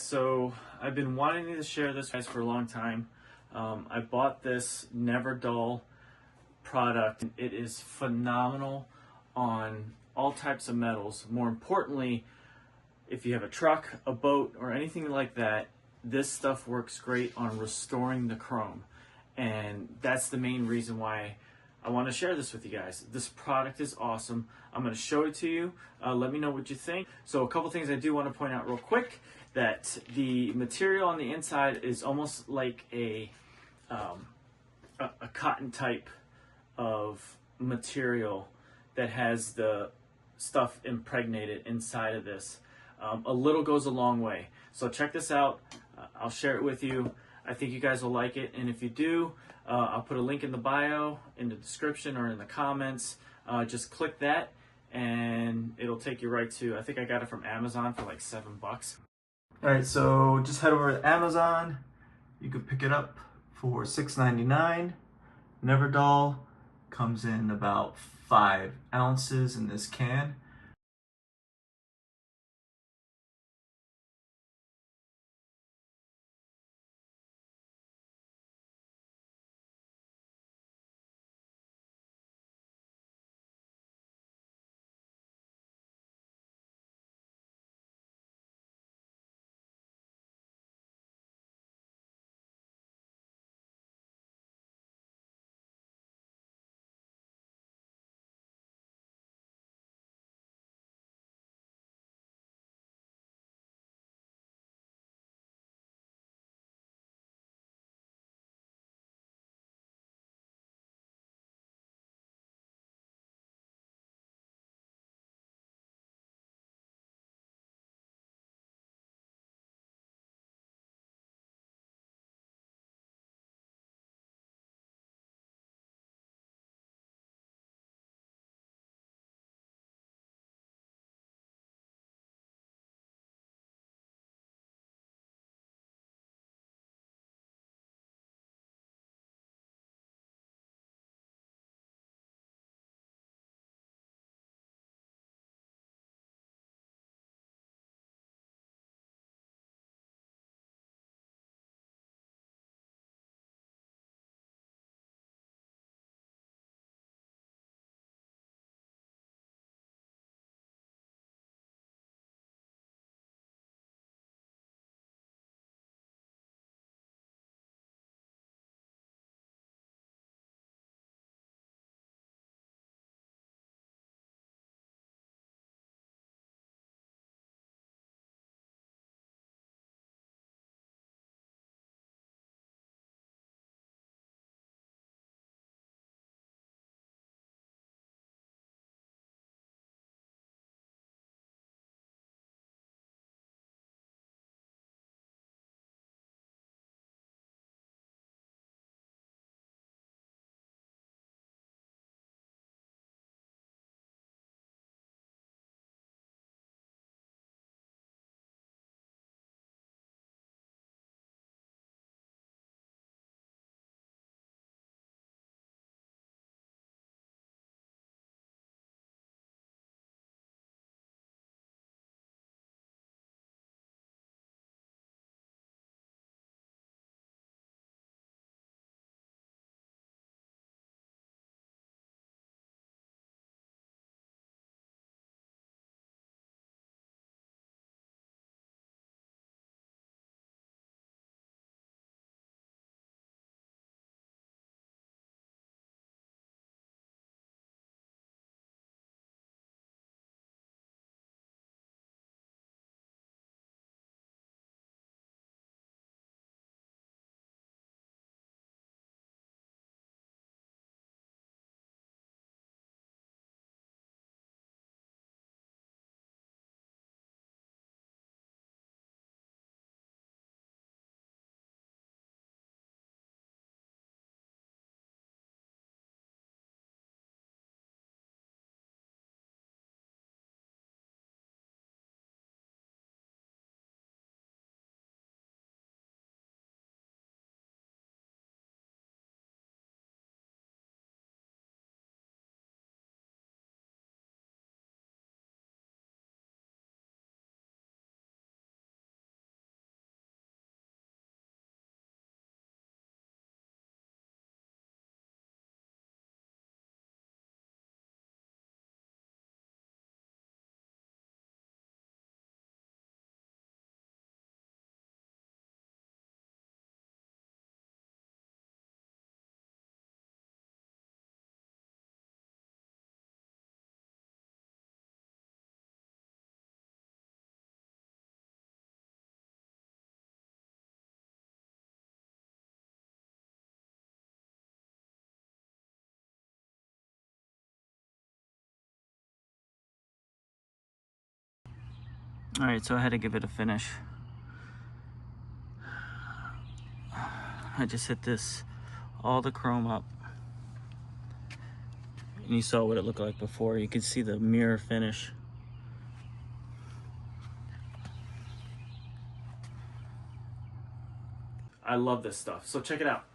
So I've been wanting to share this guys for a long time. I bought this Never Dull product. It is phenomenal on all types of metals. More importantly, if you have a truck, a boat, or anything like that, this stuff works great on restoring the chrome. And that's the main reason why I want to share this with you guys. This product is awesome. I'm going to show it to you. Let me know what you think. So a couple things I do want to point out real quick, that the material on the inside is almost like a cotton type of material that has the stuff impregnated inside of this. A little goes a long way. So check this out. I'll share it with you. I think you guys will like it, and if you do, I'll put a link in the bio, in the description, or in the comments. Just click that, and it'll take you right to, I think I got it from Amazon for like $7. All right, so just head over to Amazon. You can pick it up for $6.99. Never Dull comes in about 5 ounces in this can. All right, so I had to give it a finish. I just hit this, all the chrome up. And you saw what it looked like before. You could see the mirror finish. I love this stuff, so check it out.